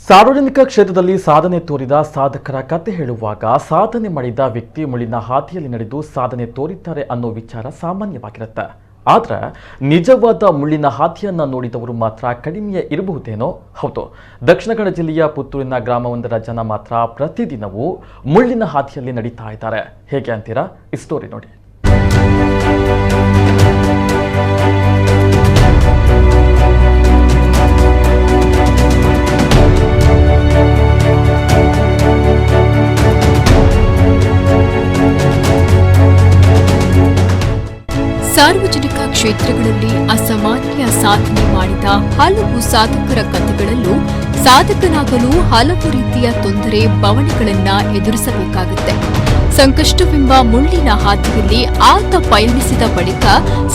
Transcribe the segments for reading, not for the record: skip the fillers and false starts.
ಸಾರ್ವಜನಿಕ ಕ್ಷೇತ್ರದಲ್ಲಿ ಸಾಧನೆ ತೋರಿದ ಸಾಧಕರ ಕತೆ ಹೇಳುವಾಗ ಸಾಧನೆ ಮಾಡಿದ ವ್ಯಕ್ತಿ ಮುಳ್ಳಿನ ಹಾದಿಯಲ್ಲಿ ನಡೆದು ಸಾಧನೆ ತೋರಿದ್ದಾರೆ ಅನ್ನೋ ವಿಚಾರ ಸಾಮಾನ್ಯವಾಗಿರುತ್ತೆ. ಆದ್ರೆ ನಿಜವಾದ ಮುಳ್ಳಿನ ಹಾದಿಯನ್ನ ನೋಡಿದವರು ಮಾತ್ರ ಕಡಿಮೆ ಇರಬಹುದೇನೋ? ಹೌದು, ದಕ್ಷಿಣ ಕನ್ನಡ ಜಿಲ್ಲೆಯ ಪುತ್ತೂರಿನ ಗ್ರಾಮವೊಂದರ ಜನ ಮಾತ್ರ ಪ್ರತಿದಿನವೂ ಮುಳ್ಳಿನ ಹಾದಿಯಲ್ಲಿ ನಡೀತಾ ಇದ್ದಾರೆ. ಹೇಗೆ ಅಂತೀರಾ? ಈ ಸ್ಟೋರಿ ನೋಡಿ. ಸಾರ್ವಜನಿಕ ಕ್ಷೇತ್ರಗಳಲ್ಲಿ ಅಸಾಮಾನ್ಯ ಸಾಧನೆ ಮಾಡಿದ ಹಲವು ಸಾಧಕರ ಕಥೆಗಳಲ್ಲೂ ಸಾಧಕನಾಗಲು ಹಲವು ರೀತಿಯ ತೊಂದರೆ ಬವಣೆಗಳನ್ನ ಎದುರಿಸಬೇಕಾಗುತ್ತೆ. ಸಂಕಷ್ಟವೆಂಬ ಮುಳ್ಳಿನ ಹಾದಿಯಲ್ಲಿ ಆತ ಪಯಣಿಸಿದ ಬಳಿಕ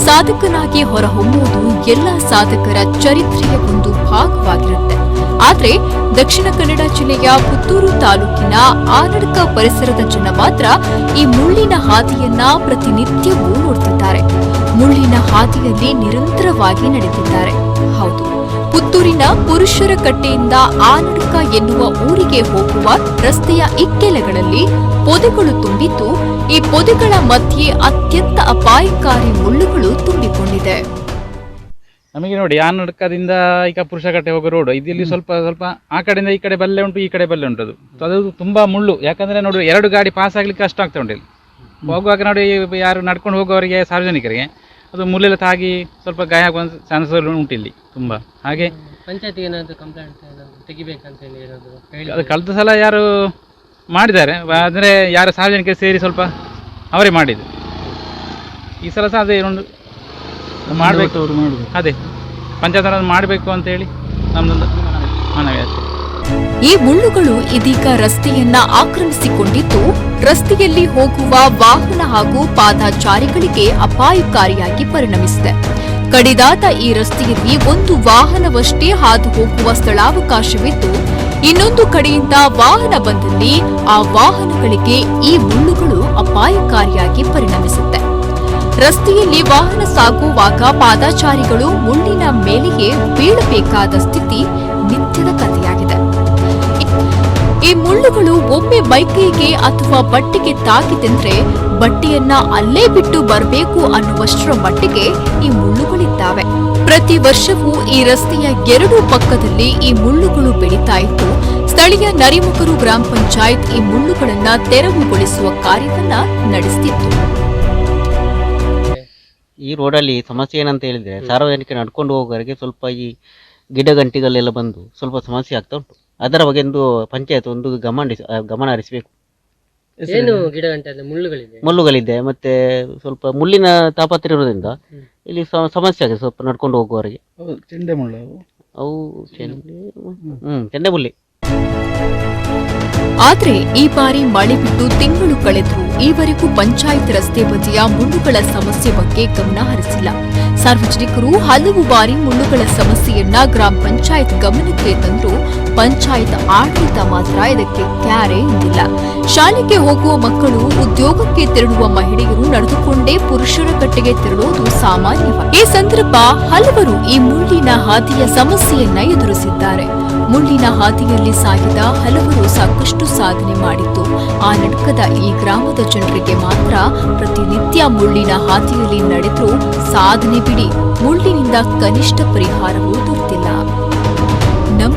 ಸಾಧಕನಾಗಿ ಹೊರಹೊಮ್ಮುವುದು ಎಲ್ಲ ಸಾಧಕರ ಚರಿತ್ರೆಯ ಒಂದು ಭಾಗವಾಗಿರುತ್ತೆ. ಆದರೆ ದಕ್ಷಿಣ ಕನ್ನಡ ಜಿಲ್ಲೆಯ ಪುತ್ತೂರು ತಾಲೂಕಿನ ಆನಡ್ಕ ಪರಿಸರದ ಜನ ಮಾತ್ರ ಈ ಮುಳ್ಳಿನ ಹಾದಿಯನ್ನ ಪ್ರತಿನಿತ್ಯವೂ ನೋಡ್ತಿದ್ದಾರೆ. ಮುಳ್ಳಿನ ಹಾದಿಯಲ್ಲಿ ನಿರಂತರವಾಗಿ ನಡೆದಿದ್ದಾರೆ. ಹೌದು, ಪುತ್ತೂರಿನ ಪುರುಷರ ಕಟ್ಟೆಯಿಂದ ಆನಡ್ಕ ಎನ್ನುವ ಊರಿಗೆ ಹೋಗುವ ರಸ್ತೆಯ ಇಕ್ಕೆಲೆಗಳಲ್ಲಿ ಪೊದೆಗಳು ತುಂಬಿದ್ದು, ಈ ಪೊದೆಗಳ ಮಧ್ಯೆ ಅತ್ಯಂತ ಅಪಾಯಕಾರಿ ಮುಳ್ಳುಗಳು ತುಂಬಿಕೊಂಡಿದೆ. ನಮಗೆ ನೋಡಿ, ಆನಡ್ಕದಿಂದ ಈಗ ಪುರುಷಕಟ್ಟೆ ಹೋಗೋ ರೋಡ್ ಇಲ್ಲಿ ಸ್ವಲ್ಪ ಆ ಕಡೆಯಿಂದ ಈ ಕಡೆ ಬಲ್ಲೆ ಉಂಟು, ಈ ಕಡೆ ಬಲ್ಲೆ ಉಂಟು. ಅದು ತುಂಬಾ ಮುಳ್ಳು. ಯಾಕಂದ್ರೆ ನೋಡಿ, ಎರಡು ಗಾಡಿ ಪಾಸ್ ಆಗ್ಲಿಕ್ಕೆ ಕಷ್ಟ ಆಗ್ತಾ ಉಂಟು. ಇಲ್ಲಿ ಹೋಗುವಾಗ ನೋಡಿ, ಯಾರು ನಡ್ಕೊಂಡು ಹೋಗೋವರಿಗೆ, ಸಾರ್ವಜನಿಕರಿಗೆ ಅದು ಮುಳ್ಳೆಲ್ಲ ತಾಗಿ ಸ್ವಲ್ಪ ಗಾಯ ಆಗುವ ಚಾನ್ಸ್ ಉಂಟು ಇಲ್ಲಿ ತುಂಬಾ. ಹಾಗೆ ಪಂಚಾಯತ್ಗೆ ಏನಾದರೂ ಕಂಪ್ಲೇಂಟ್ ತೆಗಿಬೇಕಂತ ಹೇಳಿ ಅದು ಕಳೆದ ಸಲ ಯಾರು ಮಾಡಿದ್ದಾರೆ, ಅಂದರೆ ಯಾರು ಸಾರ್ವಜನಿಕರು ಸೇರಿ ಸ್ವಲ್ಪ ಅವರೇ ಮಾಡಿದ್ದು. ಈ ಸಲ ಸಹ ಅದೇ ಒಂದು ಮಾಡಬೇಕು, ಅದೇ ಪಂಚಾಯತ್ ಮಾಡಬೇಕು ಅಂತ ಹೇಳಿ ನಮ್ದೊಂದು ಮನವಿ ಅಷ್ಟೇ. ಈ ಮುಳ್ಳುಗಳು ಇದೀಗ ರಸ್ತೆಯನ್ನ ಆಕ್ರಮಿಸಿಕೊಂಡಿದ್ದು, ರಸ್ತೆಯಲ್ಲಿ ಹೋಗುವ ವಾಹನ ಹಾಗೂ ಪಾದಚಾರಿಗಳಿಗೆ ಅಪಾಯಕಾರಿಯಾಗಿ ಪರಿಣಮಿಸಿದೆ. ಕಡಿದಾದ ಈ ರಸ್ತೆಯಲ್ಲಿ ಒಂದು ವಾಹನವಷ್ಟೇ ಹಾದು ಹೋಗುವ ಸ್ಥಳಾವಕಾಶವಿದ್ದು, ಇನ್ನೊಂದು ಕಡೆಯಿಂದ ವಾಹನ ಬಂದಲ್ಲಿ ಆ ವಾಹನಗಳಿಗೆ ಈ ಮುಳ್ಳುಗಳು ಅಪಾಯಕಾರಿಯಾಗಿ ಪರಿಣಮಿಸುತ್ತೆ. ರಸ್ತೆಯಲ್ಲಿ ವಾಹನ ಸಾಗುವಾಗ ಪಾದಚಾರಿಗಳು ಮುಳ್ಳಿನ ಮೇಲೆಯೇ ಬೀಳಬೇಕಾದ ಸ್ಥಿತಿ ನಿತ್ಯದ ಕಥೆಯಾಗಿದೆ. ಈ ಮುಳ್ಳುಗಳು ಒಮ್ಮೆ ಮೈಕೈಗೆ ಅಥವಾ ಬಟ್ಟೆಗೆ ತಾಕಿತೆಂದ್ರೆ ಬಟ್ಟೆಯನ್ನ ಅಲ್ಲೇ ಬಿಟ್ಟು ಬರಬೇಕು ಅನ್ನುವಷ್ಟರ ಮಟ್ಟಿಗೆ ಈ ಮುಳ್ಳುಗಳಿದ್ದಾವೆ. ಪ್ರತಿ ವರ್ಷವೂ ಈ ರಸ್ತೆಯ ಎರಡೂ ಪಕ್ಕದಲ್ಲಿ ಈ ಮುಳ್ಳುಗಳು ಬೆಳೀತಾ ಇದ್ದು, ಸ್ಥಳೀಯ ನರಿಮುಕರು ಗ್ರಾಮ ಪಂಚಾಯತ್ ಈ ಮುಳ್ಳುಗಳನ್ನ ತೆರವುಗೊಳಿಸುವ ಕಾರ್ಯವನ್ನ ನಡೆಸುತ್ತಿತ್ತು. ಈ ರೋಡಲ್ಲಿ ಸಮಸ್ಯೆ ಏನಂತ ಹೇಳಿದ್ರೆ, ಸಾರ್ವಜನಿಕ ನಡ್ಕೊಂಡು ಹೋಗೋರಿಗೆ ಸ್ವಲ್ಪ ಈ ಗಿಡ ಗಂಟಿಗಳೆಲ್ಲ ಬಂದು ಸ್ವಲ್ಪ ಸಮಸ್ಯೆ ಆಗ್ತಾ ಉಂಟು. ಅದರ ಬಗ್ಗೆ ಒಂದು ಪಂಚಾಯತ್ ಒಂದು ಗಮನ ಹರಿಸಬೇಕು. ಏನು ಗಿಡ ಗಂಟೆ ಮುಳ್ಳುಗಳಿದೆ, ಮತ್ತೆ ಸ್ವಲ್ಪ ಮುಳ್ಳಿನ ತಾಪತ್ರೆ ಇರೋದ್ರಿಂದ ಇಲ್ಲಿ ಸಮಸ್ಯೆ ಆಗಿದೆ ಸ್ವಲ್ಪ ನಡ್ಕೊಂಡು ಹೋಗುವವರಿಗೆ. ಚೆಂಡೆ ಮುಳ್ಳು ಅವು ಚೆಂಡೆ ಮುಳ್ಳಿ. ಆದ್ರೆ ಈ ಬಾರಿ ಮಳೆ ಬಿಟ್ಟು ತಿಂಗಳು ಕಳೆದರೂ ಈವರೆಗೂ ಪಂಚಾಯತ್ ರಸ್ತೆ ಬದಿಯ ಮುಳ್ಳುಗಳ ಸಮಸ್ಯೆ ಬಗ್ಗೆ ಗಮನ ಹರಿಸಿಲ್ಲ. ಸಾರ್ವಜನಿಕರು ಹಲವು ಬಾರಿ ಮುಳ್ಳುಗಳ ಸಮಸ್ಯೆಯನ್ನ ಗ್ರಾಮ ಪಂಚಾಯತ್ ಗಮನಕ್ಕೆ ತಂದರೂ ಪಂಚಾಯತ್ ಆಡಳಿತ ಮಾತ್ರ ಇದಕ್ಕೆ ಕ್ಯಾರೆ ಎಂದಿಲ್ಲ. ಶಾಲೆಗೆ ಹೋಗುವ ಮಕ್ಕಳು, ಉದ್ಯೋಗಕ್ಕೆ ತೆರಳುವ ಮಹಿಳೆಯರು ನಡೆದುಕೊಂಡೇ ಪುರುಷರ ಕಟ್ಟೆಗೆ ತೆರಳುವುದು ಸಾಮಾನ್ಯವಾಗಿದೆ. ಈ ಸಂದರ್ಭ ಹಲವರು ಈ ಮುಳ್ಳಿನ ಹಾದಿಯ ಸಮಸ್ಯೆಯನ್ನ ಎದುರಿಸಿದ್ದಾರೆ. ಮುಳ್ಳಿನ ಹಾದಿಯಲ್ಲಿ ಸಾಗಿದ ಹಲವರು ಸಾಕಷ್ಟು ಸಾಧನೆ ಮಾಡಿದ್ದು, ಆನಡ್ಕದ ಈ ಗ್ರಾಮದ ಜನರಿಗೆ ಮಾತ್ರ ಪ್ರತಿನಿತ್ಯ ಮುಳ್ಳಿನ ಹಾದಿಯಲ್ಲಿ ನಡೆದರೂ ಸಾಧನೆ ಬಿಡಿ, ಮುಳ್ಳಿನಿಂದ ಕನಿಷ್ಠ ಪರಿಹಾರವೂ ದೊರೆತಿಲ್ಲ. ನಮ್ಮ